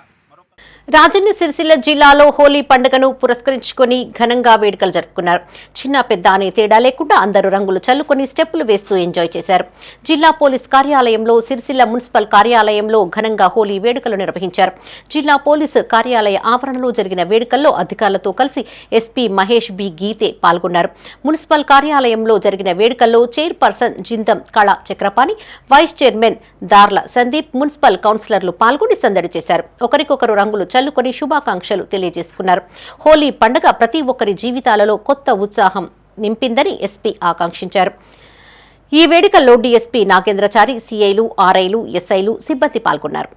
రాజన్న సిరిసిల్ల జిల్లాలో హోలీ పండుగను పురస్కరించుకుని ఘనంగా వేడుకలు జరుపుకున్నారు. చిన్న పెద్ద అనే తేడా లేకుండా అందరూ రంగులు చల్లుకొని స్టెప్పులు వేస్తూ ఎంజాయ్ చేశారు. జిల్లా పోలీస్ కార్యాలయంలో, సిరిసిల్ల మున్సిపల్ కార్యాలయంలో ఘనంగా హోలీ వేడుకలు నిర్వహించారు. జిల్లా పోలీసు కార్యాలయ ఆవరణలో జరిగిన వేడుకల్లో అధికారులతో కలిసి ఎస్పీ మహేష్ బి గీతే పాల్గొన్నారు. మున్సిపల్ కార్యాలయంలో జరిగిన వేడుకల్లో చైర్పర్సన్ జిందం కళా చక్రపాణి, వైస్ చైర్మన్ దార్ల సందీప్, మున్సిపల్ కౌన్సిలర్లు పాల్గొని సందడి చేశారు. ఒకరికొకరు రంగులు చల్లుకొని శుభాకాంక్షలు తెలియజేసుకున్నారు. హోలీ పండుగ ప్రతి ఒక్కరి జీవితాలలో కొత్త ఉత్సాహం నింపిందని ఎస్పీ ఆకాంక్షించారు. ఈ వేడుకల్లో డీఎస్పీ నాగేంద్రచారి, సీఐలు, ఆర్ఐలు, ఎస్ఐలు, సిబ్బంది పాల్గొన్నారు.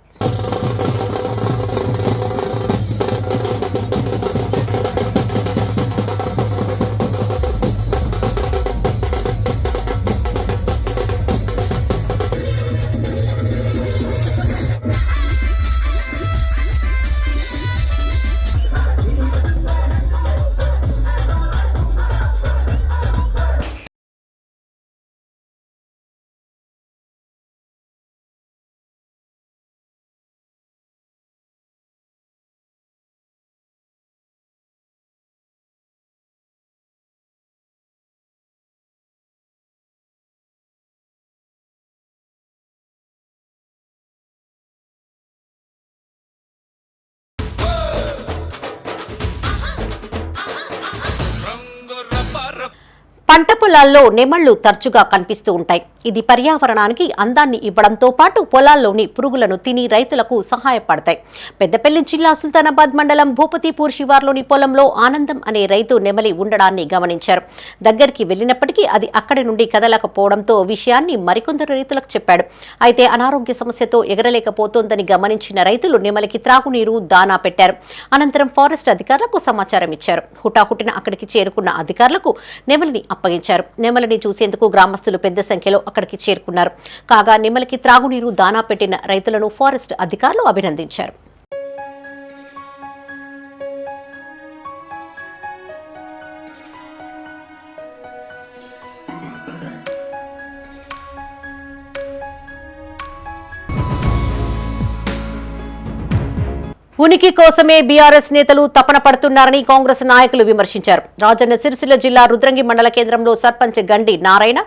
పంట పొలాల్లో నెమళ్లు తరచుగా కనిపిస్తూ ఉంటాయి. ఇది పర్యావరణానికి అందాన్ని ఇవ్వడంతో పాటు పొలాల్లోని పురుగులను తిని రైతులకు సహాయపడతాయి. పెద్దపల్లి జిల్లా సుల్తానాబాద్ మండలం భూపతిపూర్ శివార్లోని పొలంలో ఆనందం అనే రైతు నెమలి ఉండడాన్ని గమనించారు. దగ్గరికి వెళ్లినప్పటికీ అది అక్కడి నుండి కదలకపోవడంతో విషయాన్ని మరికొందరు రైతులకు చెప్పాడు. అయితే అనారోగ్య సమస్యతో ఎగరలేకపోతోందని గమనించిన రైతులు నెమలికి త్రాగునీరు, దానా పెట్టారు. అనంతరం ఫారెస్ట్ అధికారులకు సమాచారం ఇచ్చారు. హుటాహుటిన అక్కడికి చేరుకున్న అధికారులకు నెమలిని అప్పగించారు. నెమలిని చూసేందుకు గ్రామస్తులు పెద్ద సంఖ్యలో అక్కడికి చేరుకున్నారు. కాగా నెమలికి త్రాగునీరు, దానా పెట్టిన రైతులను ఫారెస్ట్ అధికారులు అభినందించారు. ఉనికి కోసమే బీఆర్ఎస్ నేతలు తపన పడుతున్నారని కాంగ్రెస్ నాయకులు విమర్శించారు. రాజన్న సిరిసిల్ల జిల్లా రుద్రంగి మండల కేంద్రంలో సర్పంచ్ గండి నారాయణ,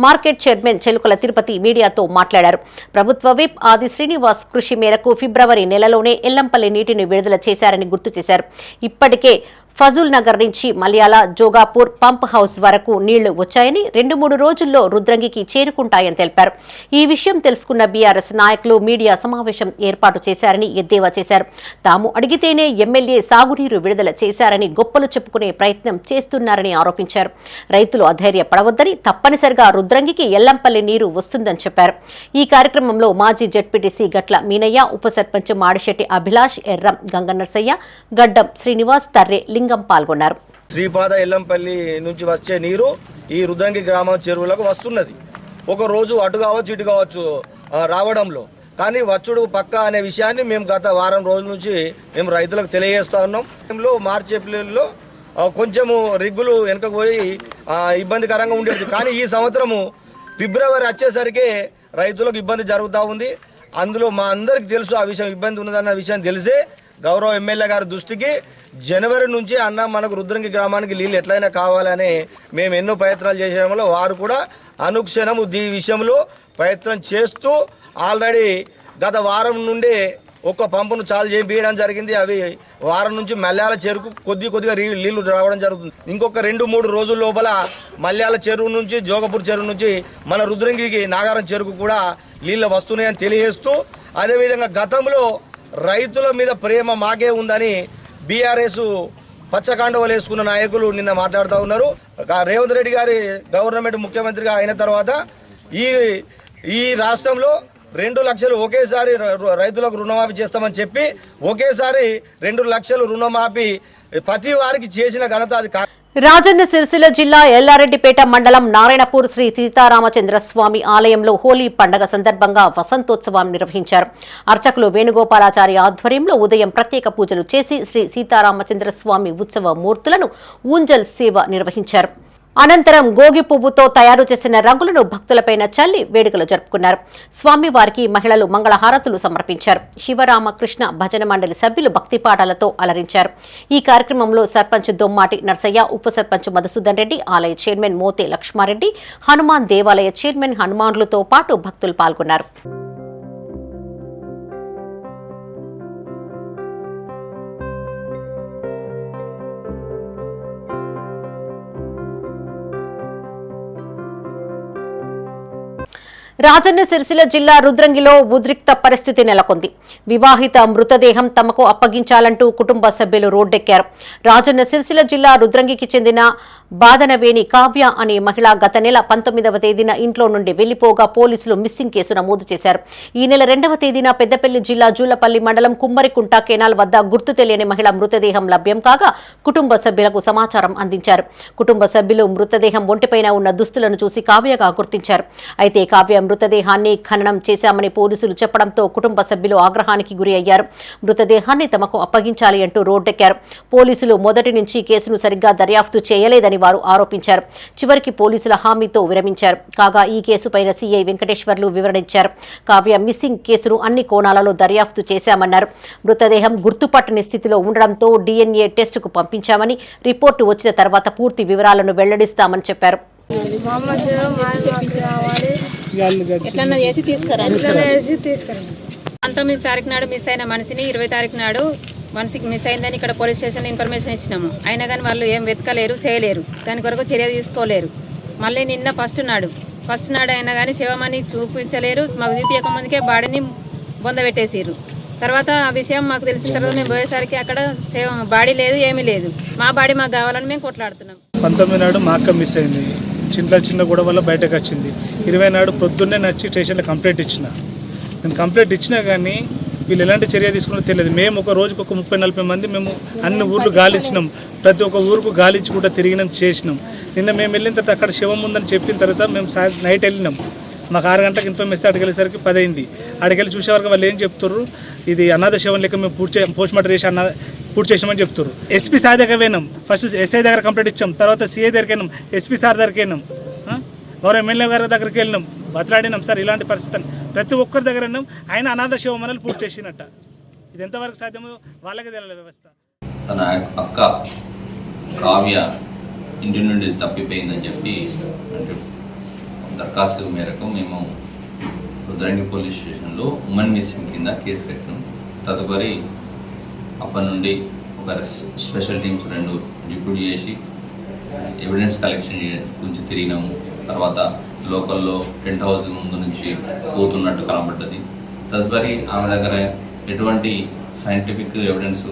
మార్కెట్ చైర్మన్ చెలుకల తిరుపతి మీడియాతో మాట్లాడారు. ప్రభుత్వ విప్ ఆది శ్రీనివాస్ కృషి మేరకు ఫిబ్రవరి నెలలోనే ఎల్లంపల్లి నీటిని విడుదల చేశారని గుర్తు చేశారు. ఇప్పటికే ఫజుల్ నగర్ నుంచి మల్యాల జోగాపూర్ పంప్ హౌస్ వరకు నీళ్లు వచ్చాయని 2-3 రోజుల్లో రుద్రంగికి చేరుకుంటాయని తెలిపారు. ఈ విషయం తెలుసుకున్న బీఆర్ఎస్ నాయకులు మీడియా సమావేశం ఏర్పాటు చేశారని ఎద్దేవా చేశారు. తాము అడిగితేనే ఎమ్మెల్యే సాగునీరు విడుదల చేశారని గొప్పలు చెప్పుకునే ప్రయత్నం చేస్తున్నారని ఆరోపించారు. రైతులు అధైర్యపడవద్దని, తప్పనిసరిగా రుద్రంగికి ఎల్లంపల్లి నీరు వస్తుందని చెప్పారు. ఈ కార్యక్రమంలో మాజీ జెడ్పీటీసీ గట్ల మీనయ్య, ఉప సర్పంచ్ మాడిశెట్టి అభిలాష్, ఎర్రం గంగనర్సయ్య, గడ్డం శ్రీనివాస్, తర్రె లింగం పాల్గొన్నారు. శ్రీపాద ఎల్లంపల్లి నుంచి వచ్చే నీరు ఈ రుద్రంగి గ్రామం చెరువులకు వస్తున్నది. ఒక రోజు అటు కావచ్చు ఇటు కావచ్చు రావడంలో, కానీ వచ్చుడు పక్క అనే విషయాన్ని మేము గత వారం రోజుల నుంచి మేము రైతులకు తెలియజేస్తా ఉన్నాం. మార్చి ఏప్రిల్లో కొంచెము రిగ్గులు వెనకకు పోయి ఇబ్బందికరంగా ఉండేది, కానీ ఈ సంవత్సరము ఫిబ్రవరి వచ్చేసరికి రైతులకు ఇబ్బంది జరుగుతూ ఉంది. అందులో మా అందరికి తెలుసు ఆ విషయం, ఇబ్బంది ఉన్నదన్న విషయం తెలిసే గౌరవ ఎమ్మెల్యే గారి దృష్టికి జనవరి నుంచి అన్న మనకు రుద్రంగి గ్రామానికి నీళ్ళు ఎట్లయినా కావాలని మేము ఎన్నో ప్రయత్నాలు చేసడం వల్ల వారు కూడా అనుక్షణం ఈ విషయంలో ప్రయత్నం చేస్తూ ఆల్రెడీ గత వారం నుండి ఒక్క పంపును చాలు చేయించడం జరిగింది. అవి వారం నుంచి మల్యాల చెరుకు కొద్దిగా నీళ్లు రావడం జరుగుతుంది. ఇంకొక 2-3 రోజుల లోపల మల్యాల చెరువు నుంచి, జోగపూర్ చెరువు నుంచి మన రుద్రంగికి నాగారం చెరుకు కూడా నీళ్ళు వస్తున్నాయని తెలియజేస్తూ, అదేవిధంగా గతంలో రైతుల మీద ప్రేమ మాకే ఉందని బీఆర్ఎస్ పచ్చకాండవలు వేసుకున్న నాయకులు నిన్న మాట్లాడుతూ ఉన్నారు. రేవంత్ రెడ్డి గారి గవర్నమెంట్ ముఖ్యమంత్రిగా అయిన తర్వాత ఈ రాష్ట్రంలో 2 లక్షలు ఒకేసారి రైతులకు రుణమాఫీ చేస్తామని చెప్పి ఒకేసారి 2 లక్షలు రుణమాఫీ ప్రతి వారికి చేసిన ఘనత అది. రాజన్న సిరిసిల్ల జిల్లా ఎల్లారెడ్డిపేట మండలం నారాయణపూర్ శ్రీ సీతారామచంద్రస్వామి ఆలయంలో హోలీ పండగ సందర్భంగా వసంతోత్సవం నిర్వహించారు. అర్చకులు వేణుగోపాలాచారి ఆధ్వర్యంలో ఉదయం ప్రత్యేక పూజలు చేసి శ్రీ సీతారామచంద్రస్వామి ఉత్సవ మూర్తులను ఊంజల్ సేవ నిర్వహించారు. అనంతరం గోగి పువ్వుతో తయారు చేసిన రంగులను భక్తులపైన చల్లి వేడుకలు జరుపుకున్నారు. స్వామివారికి మహిళలు మంగళహారతులు సమర్పించారు. శివరామకృష్ణ భజన మండలి సభ్యులు భక్తి పాటలతో అలరించారు. ఈ కార్యక్రమంలో సర్పంచ్ దొమ్మాటి నర్సయ్య, ఉప సర్పంచ్ మధుసూదన్ రెడ్డి, ఆలయ చైర్మన్ మోతే లక్ష్మారెడ్డి, హనుమాన్ దేవాలయ చైర్మన్ హనుమాన్లతో పాటు భక్తులు పాల్గొన్నారు. రాజన్న సిరిసిల్ల జిల్లా రుద్రంగిలో ఉద్రిక్త పరిస్థితి నెలకొంది. వివాహిత మృతదేహం తమకు అప్పగించాలంటూ కుటుంబ సభ్యులు రోడ్డెక్కారు. రాజన్న సిరిసిల్ల జిల్లా రుద్రంగికి చెందిన బాదనవేణి కావ్య అనే మహిళ గత నెల 19వ తేదీన ఇంట్లో నుండి వెళ్లిపోగా పోలీసులు మిస్సింగ్ కేసు నమోదు చేశారు. ఈ నెల 2వ తేదీన పెద్దపల్లి జిల్లా జూలపల్లి మండలం కుమ్మరికుంట కెనాల్ వద్ద గుర్తు తెలియని మహిళ మృతదేహం లభ్యం కాగా కుటుంబ సభ్యులకు సమాచారం అందించారు. కుటుంబ సభ్యులు మృతదేహం ఒంటిపైన ఉన్న దుస్తులను చూసి కావ్యగా గుర్తించారు. అయితే కావ్య మృతదేహాన్ని ఖననం చేశామని పోలీసులు చెప్పడంతో కుటుంబ సభ్యులు ఆగ్రహానికి గురి అయ్యారు. మృతదేహాన్ని తమకు అప్పగించాలి అంటూ రోడ్డెక్కారు. పోలీసులు మొదటి నుంచి కేసును సరిగ్గా దర్యాప్తు చేయలేదని వారు ఆరోపించారు. చివరికి పోలీసుల హామీతో విరమించారు. కాగా ఈ కేసుపైన సీఐ వెంకటేశ్వర్లు వివరణ ఇచ్చారు. కావ్య మిస్సింగ్ కేసును అన్ని కోణాలలో దర్యాప్తు చేశామన్నారు. మృతదేహం గుర్తుపట్టని స్థితిలో ఉండడంతో DNA టెస్టుకు పంపించామని, రిపోర్టు వచ్చిన తర్వాత పూర్తి వివరాలను వెల్లడిస్తామని చెప్పారు. 19 తారీఖు నాడు మిస్ అయిన మనిషిని 20 తారీఖు నాడు మనిషికి మిస్ అయిందని ఇక్కడ పోలీస్ స్టేషన్ ఇన్ఫర్మేషన్ ఇచ్చినాము. అయినా కానీ వాళ్ళు ఏం వెతకలేరు, చేయలేరు, దాని కొరకు చర్య తీసుకోలేరు. మళ్ళీ నిన్న ఫస్ట్ నాడు అయినా కానీ శివమని చూపించలేరు. మాకు చూపించక ముందుకే బాడీని బొందబెట్టేసారు. తర్వాత ఆ విషయం మాకు తెలిసిన తర్వాత మేము పోయేసరికి అక్కడ బాడీ లేదు, ఏమీ లేదు. మా బాడీ మాకు కావాలని మేము కొట్లాడుతున్నాం. 19 నాడు మా అక్క మిస్ అయింది. చిన్న గొడవ వల్ల బయటకు వచ్చింది. 20 నాడు పొద్దున్నే నచ్చి స్టేషన్లో కంప్లైంట్ ఇచ్చిన. నేను కంప్లైంట్ ఇచ్చినా కానీ వీళ్ళు ఎలాంటి చర్య తీసుకున్నో తెలియదు. మేము ఒక రోజుకు ఒక 30-40 మంది మేము అన్ని ఊర్లు గాలిచ్చినాం. ప్రతి ఒక్క ఊరుకు గాలిచ్చి కూడా తిరిగినాం, చేసినాం. నిన్న మేము వెళ్ళిన తర్వాత అక్కడ శవం ఉందని చెప్పిన తర్వాత మేము నైట్ వెళ్ళినాం. మాకు 6 గంటలకు ఇన్ఫర్మేషన్ అక్కడికి వెళ్ళేసరికి 10 అయింది. అక్కడికి వెళ్ళి చూసే వరకు వాళ్ళు ఏం చెప్తారు, ఇది అనాథ శవం లెక్క మేము పోస్ట్ మార్టం చేసి పూర్తి చేసామని చెప్తారు. ఎస్పీ సార్ దగ్గర పోయినాం. ఫస్ట్ ఎస్ఐ దగ్గర కంప్లైంట్ ఇచ్చాం, తర్వాత సిఐ దగ్గరికి వెళ్ళినాం, ఎస్పీ సార్ దగ్గరికి వెళ్ళినాం, గౌరవ ఎమ్మెల్యే గారి దగ్గరికి వెళ్ళినాం, బతలాడినాం. సార్ ఇలాంటి పరిస్థితి ప్రతి ఒక్కరి దగ్గర వెళ్ళినాం. ఆయన అనాథ శివమనలు పూర్తి చేసినట్ట. ఇది ఎంతవరకు సాధ్యమో వాళ్ళకే తెలియదు వ్యవస్థ. తన అక్క కావ్య ఇంటి నుండి తప్పిపోయిందని చెప్పి దరఖాస్తు మేరకు మేము రుద్రంగి పోలీస్ స్టేషన్లో ఉమెన్ మిస్సింగ్ కింద కేసు కట్టినాం. తదుపరి అప్పటి నుండి ఒక స్పెషల్ టీమ్స్ 2 డిప్యూట్ చేసి ఎవిడెన్స్ కలెక్షన్ గురించి తిరిగినాము. తర్వాత లోకల్లో టెంట్ హౌస్ ముందు నుంచి పోతున్నట్టు కనబడ్డది. తదుపరి ఆమె దగ్గర ఎటువంటి scientific evidence,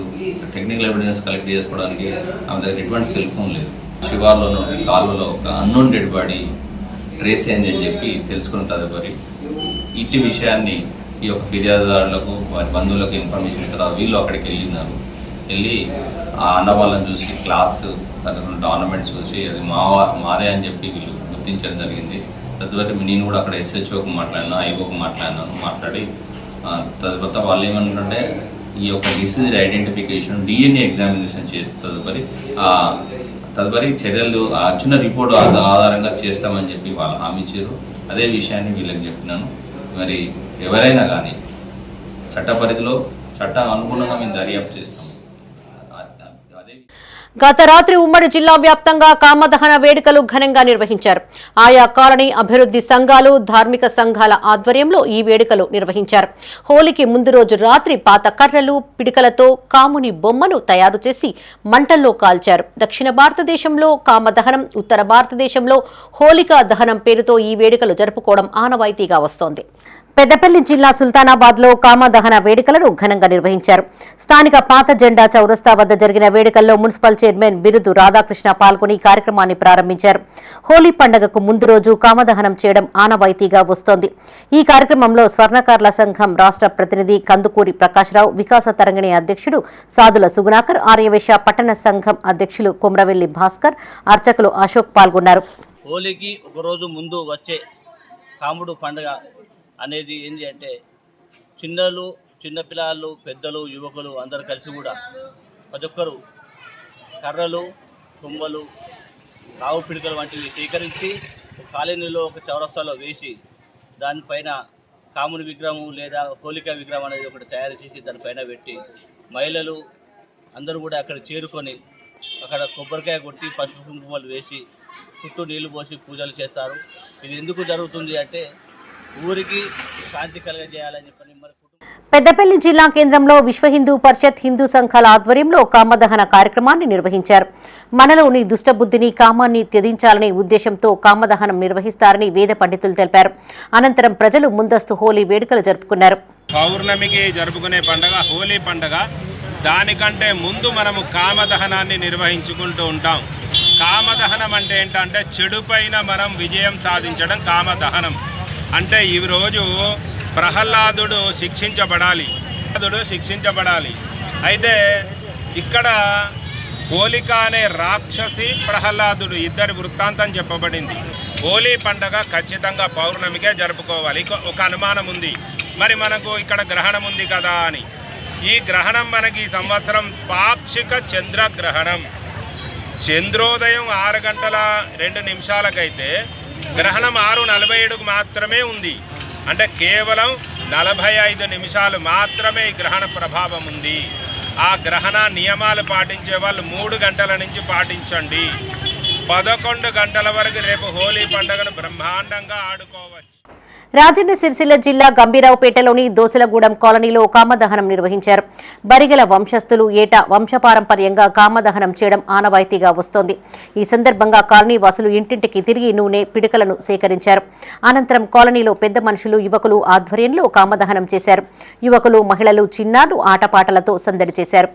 technical evidence collect చేసుకోవడానికి ఆమె దగ్గర ఎటువంటి సెల్ ఫోన్ లేదు. శివార్లోని కాలువలో ఒక అన్నోన్ డెడ్ బాడీ ట్రేస్ అయింది అని చెప్పి తెలుసుకున్న తదుపరి ఇట్టి విషయాన్ని ఈ యొక్క ఫిర్యాదుదారులకు వారి బంధువులకు ఇన్ఫర్మేషన్ ఇస్తారు. వీళ్ళు అక్కడికి వెళ్ళి ఆ అన్నవాళ్ళని చూసి క్లాత్స్ తన ఆర్నమెంట్స్ చూసి అది మాదే అని చెప్పి వీళ్ళు గుర్తించడం జరిగింది. తదుపరి నేను కూడా అక్కడ SHOకి మాట్లాడినా, ఐఓకి మాట్లాడి తదుపరి వాళ్ళు ఏమంటుంటే ఈ యొక్క డిసీజ్ ఐడెంటిఫికేషన్ DNA ఎగ్జామినేషన్ చేసి తదుపరి చర్యలు చిన్న రిపోర్ట్ ఆధారంగా చేస్తామని చెప్పి వాళ్ళు హామీ ఇచ్చారు. అదే విషయాన్ని వీళ్ళకి చెప్పినాను. మరి ఎవరైనా కానీ చట్ట పరిధిలో అనుగుణంగా మేము దర్యాప్తు చేస్తాం. గత రాత్రి ఉమ్మడి జిల్లా వ్యాప్తంగా కామదహన వేడుకలు ఘనంగా నిర్వహించారు. ఆయా కాలనీ అభివృద్ధి సంఘాలు, ధార్మిక సంఘాల ఆధ్వర్యంలో ఈ వేడుకలు నిర్వహించారు. హోలీకి ముందు రోజు రాత్రి పాత కర్రలు, పిడికలతో కాముని బొమ్మను తయారు చేసి మంటల్లో కాల్చారు. దక్షిణ భారతదేశంలో కామదహనం, ఉత్తర భారతదేశంలో హోలికా దహనం పేరుతో ఈ వేడుకలు జరుపుకోవడం ఆనవాయితీగా వస్తోంది. పెద్దపల్లి జిల్లా సుల్తానాబాద్ లో కామదహన వేడుకలను ఘనంగా నిర్వహించారు. స్థానిక పాత జెండా చౌరస్తా వద్ద జరిగిన వేడుకల్లో మున్సిపల్ చైర్మన్ బిరుదు రాధాకృష్ణ పాల్గొని కార్యక్రమాన్ని ప్రారంభించారు. హోలీ పండుగకు ముందు రోజు కామదహనం చేయడం ఆనవాయితీగా వస్తోంది. ఈ కార్యక్రమంలో స్వర్ణకార్ల సంఘం రాష్ట్ర ప్రతినిధి కందుకూరి ప్రకాశ్రావు, వికాస తరంగిణి అధ్యక్షుడు సాదుల సుగుణాకర్, ఆర్యవేశ పట్టణ సంఘం అధ్యక్షులు కొమ్రవెల్లి భాస్కర్, అర్చకులు అశోక్ పాల్గొన్నారు. హోలీకి ఒక రోజు ముందు వచ్చే కాముడు పండుగ అనేది ఏంటి అంటే చిన్నపిల్లలు, పెద్దలు, యువకులు అందరూ కలిసి కూడా ప్రతి ఒక్కరు కర్రలు, కొమ్మలు, రావు పిడికలు వంటివి సేకరించి కాలనీలో ఒక చౌరస్తాలో వేసి దానిపైన కాముని విగ్రహం లేదా హోలికా విగ్రహం అనేది ఒకటి తయారు చేసి దానిపైన పెట్టి మహిళలు అందరూ కూడా అక్కడ చేరుకొని అక్కడ కొబ్బరికాయ కొట్టి పసుపు కుంకుమలు వేసి చుట్టూ నీళ్లు పోసి పూజలు చేస్తారు. ఇది ఎందుకు జరుగుతుంది అంటే ఊరికి శాంతి కలగజేయాలని చెప్పని మరి. పెద్దపల్లి జిల్లా కేంద్రంలో విశ్వ హిందూ పరిషత్, హిందూ సంఘాల ఆధ్వర్యంలో కామదహన కార్యక్రమాన్ని నిర్వహించారు. మనలోని దుష్టబుద్ధిని, కామాన్ని త్యజించాలనే ఉద్దేశంతో కామదహనం నిర్వహిస్తారని వేద పండితులు తెలిపారు. అనంతరం ప్రజలు ముందస్తు హోలీ వేడుకలు జరుపుకున్నారు. పౌర్ణమికి జరుపుకునే పండుగ హోలీ పండుగ. దానికంటే ముందు మనము కామదహనాన్ని నిర్వహించుకుంటూ ఉంటాం. కామదహనం అంటే ఏంటంటే చెడుపైన మనం విజయం సాధించడం కామదహనం. అంటే ఈ రోజు ప్రహ్లాదుడు శిక్షించబడాలి. అయితే ఇక్కడ హోలిక అనే రాక్షసి, ప్రహ్లాదుడు ఇద్దరి వృత్తాంతం చెప్పబడింది. హోలీ పండగ ఖచ్చితంగా పౌర్ణమికే జరుపుకోవాలి. ఒక అనుమానం ఉంది, మరి మనకు ఇక్కడ గ్రహణం ఉంది కదా అని. ఈ గ్రహణం మనకి ఈ సంవత్సరం పాక్షిక చంద్రగ్రహణం. చంద్రోదయం 6:02 గ్రహణం 6:47 మాత్రమే ఉంది. అంటే కేవలం 45 నిమిషాలు మాత్రమే ఈ గ్రహణ ప్రభావం ఉంది. ఆ గ్రహణ నియమాలు పాటించే వాళ్ళు 3 గంటల నుంచి పాటించండి. 11 గంటల వరకు రేపు హోలీ పండుగను బ్రహ్మాండంగా ఆడుకోవచ్చు. రాజన్న సిరిసిల్ల జిల్లా గంభీరావుపేటలోని దోసలగూడెం కాలనీలో కామదహనం నిర్వహించారు. బరిగల వంశస్థులు ఏటా వంశపారంపర్యంగా కామదహనం చేయడం ఆనవాయితీగా వస్తోంది. ఈ సందర్భంగా కాలనీ వాసులు ఇంటింటికి తిరిగి నూనె, పిడికలను సేకరించారు. అనంతరం కాలనీలో పెద్ద మనుషులు, యువకులు ఆధ్వర్యంలో కామదహనం చేశారు. యువకులు, మహిళలు, చిన్నారులు ఆటపాటలతో సందడి చేశారు.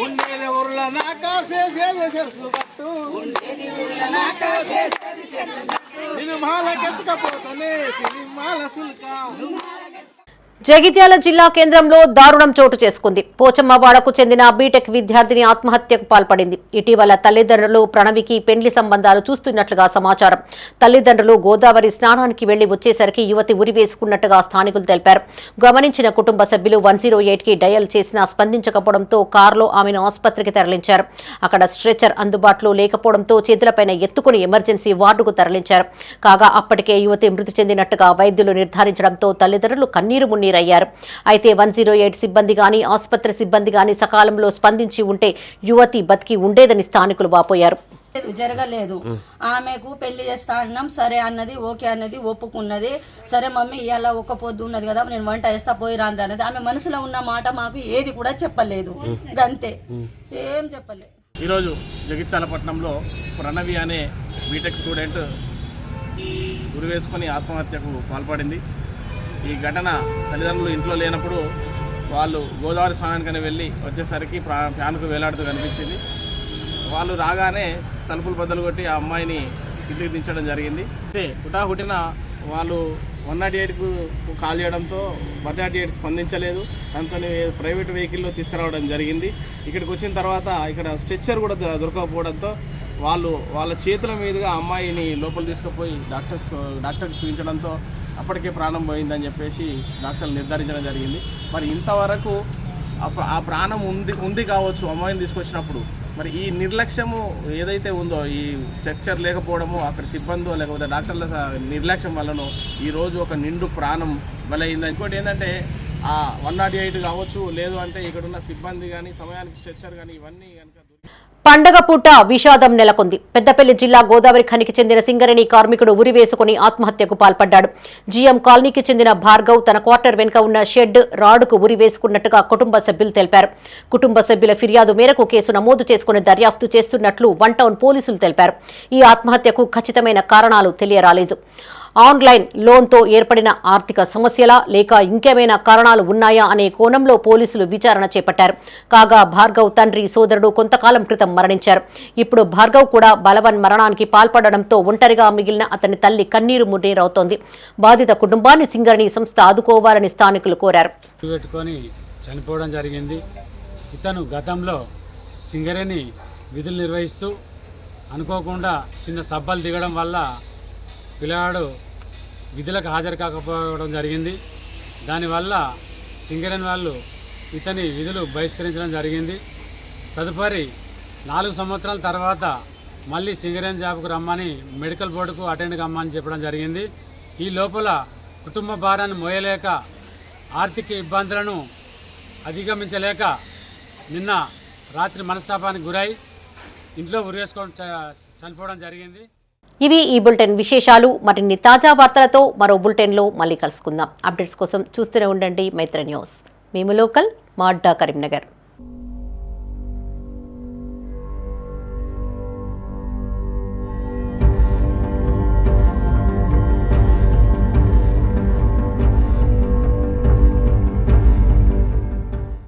ఉండేది ఊర్ల నాకేసేది చెరుకు పట్టు సినిమాలకెత్తుకపోతనే సినిమాల సిల్క. జగిత్యాల జిల్లా కేంద్రంలో దారుణం చోటు చేసుకుంది. పోచమ్మవాడకు చెందిన బీటెక్ విద్యార్థిని ఆత్మహత్యకు పాల్పడింది. ఇటీవల తల్లిదండ్రులు ప్రణవికి పెండ్లి సంబంధాలు చూస్తున్నట్లుగా సమాచారం. తల్లిదండ్రులు గోదావరి స్నానానికి వెళ్లి వచ్చేసరికి యువతి ఉరివేసుకున్నట్టుగా స్థానికులు తెలిపారు. గమనించిన కుటుంబ సభ్యులు 108కి డయల్ చేసినా స్పందించకపోవడంతో కారులో ఆమెను ఆసుపత్రికి తరలించారు. అక్కడ స్ట్రెచర్ అందుబాటులో లేకపోవడంతో చేతులపైన ఎత్తుకుని ఎమర్జెన్సీ వార్డుకు తరలించారు. కాగా అప్పటికే యువతి మృతి చెందినట్టుగా వైద్యులు నిర్ధారించడంతో తల్లిదండ్రులు కన్నీరు మున్నీరయ్యారు. అయితే 108 సిబ్బంది గాని ఆసుపత్రి సిబ్బంది గాని సకాలంలో స్పందించి ఉంటే యువతి బతికి ఉండేదని స్థానికులు వాపోయారు. జరగలేదు. ఆమెకు పెళ్లి చేస్తా అన్నాం, సరే అన్నది, ఓకే అన్నది, ఒప్పుకున్నది. సరే మమ్మీ ఇవాళ ఒక పొద్దు ఉన్నది కదా, నేను వంట చేస్తా పోయి రాంది అన్నది. ఆమె మనసులో ఉన్న మాట మాకు ఏది కూడా చెప్పలేదు, అంతే, ఏం చెప్పలేదు. ఈరోజు జగిత్యాల పట్టణంలో ప్రణవి అనే బీటెక్ స్టూడెంట్ ఉరివేసుకొని ఆత్మహత్యకు పాల్పడింది. ఈ ఘటన తల్లిదండ్రులు ఇంట్లో లేనప్పుడు వాళ్ళు గోదావరి స్నానానికని వెళ్ళి వచ్చేసరికి ఫ్యాన్కు వేలాడుతూ కనిపించింది. వాళ్ళు రాగానే తలుపులు బద్దలు కొట్టి ఆ అమ్మాయిని ఇంటికి దించడం జరిగింది. అయితే హుటాహుటిన వాళ్ళు 108కు కాల్ చేయడంతో 108 స్పందించలేదు. దాంతో ప్రైవేట్ వెహికల్లో తీసుకురావడం జరిగింది. ఇక్కడికి వచ్చిన తర్వాత ఇక్కడ స్ట్రెచ్చర్ కూడా దొరకకపోవడంతో వాళ్ళ చేతుల మీదుగా అమ్మాయిని లోపల తీసుకుపోయి డాక్టర్కి చూపించడంతో అప్పటికే ప్రాణం పోయిందని చెప్పేసి డాక్టర్లు నిర్ధారించడం జరిగింది. మరి ఇంతవరకు ఆ ప్రాణం ఉంది కావచ్చు అమ్మాయిని తీసుకొచ్చినప్పుడు. మరి ఈ నిర్లక్ష్యము ఏదైతే ఉందో, ఈ స్ట్రక్చర్ లేకపోవడము, అక్కడ సిబ్బందో లేకపోతే డాక్టర్ల నిర్లక్ష్యం వల్లనో ఈరోజు ఒక నిండు ప్రాణం బలైంది. ఇంకోటి ఏంటంటే ఆ 108 కావచ్చు, లేదు అంటే ఇక్కడున్న సిబ్బంది కానీ సమయానికి స్ట్రెచ్చర్ కానీ ఇవన్నీ కనుక పండగ పూట విషాదం నెలకొంది. పెద్దపల్లి జిల్లా గోదావరి ఖనికి చెందిన సింగరేణి కార్మికుడు ఉరివేసుకుని ఆత్మహత్యకు పాల్పడ్డాడు. జీఎం కాలనీకి చెందిన భార్గవ్ తన క్వార్టర్ వెనుక ఉన్న షెడ్ రాడుకు ఉరివేసుకున్నట్టుగా కుటుంబ సభ్యులు తెలిపారు. కుటుంబ సభ్యుల ఫిర్యాదు మేరకు కేసు నమోదు చేసుకుని దర్యాప్తు చేస్తున్నట్లు 1 టౌన్ పోలీసులు తెలిపారు. ఈ ఆత్మహత్యకు ఖచ్చితమైన కారణాలు తెలియరాలేదు. ఆన్లైన్ లోన్తో ఏర్పడిన ఆర్థిక సమస్యలా లేక ఇంకేమైనా కారణాలు ఉన్నాయా అనే కోణంలో పోలీసులు విచారణ చేపట్టారు. కాగా భార్గవ్ తండ్రి సోదరుడు కొంతకాలం క్రితం మరణించారు. ఇప్పుడు భార్గవ్ కూడా బలవన్ మరణానికి పాల్పడడంతో ఒంటరిగా మిగిలిన అతని తల్లి కన్నీరు మున్నీరవుతోంది. బాధిత కుటుంబాన్ని సింగరేణి సంస్థ ఆదుకోవాలని స్థానికులు కోరారు. చనిపోవడం జరిగింది. ఇతను గతంలో సింగరేణి విధులు నిర్వహిస్తూ అనుకోకుండా చిన్న సబ్బలు దిగడం వల్ల పిల్లవాడు విధులకు హాజరు కాకపోవడం జరిగింది. దానివల్ల సింగరేణి వాళ్ళు ఇతని విధులు బహిష్కరించడం జరిగింది. తదుపరి 4 సంవత్సరాల తర్వాత మళ్ళీ సింగరేణి జాబ్కు రమ్మని మెడికల్ బోర్డుకు అటెండ్ కమ్మని చెప్పడం జరిగింది. ఈ లోపల కుటుంబ భారాన్ని మోయలేక ఆర్థిక ఇబ్బందులను అధిగమించలేక నిన్న రాత్రి మనస్తాపానికి గురై ఇంట్లో ఉరేసుకొని చనిపోవడం జరిగింది. ఇవి ఈ బులెటిన్ విశేషాలు. మరిన్ని తాజా వార్తలతో మరో బులెటిన్లో మళ్ళీ కలుసుకుందాం. అప్డేట్స్ కోసం చూస్తూనే ఉండండి మైత్రి న్యూస్. మేము లోకల్, మా అడ్డా కరీంనగర్.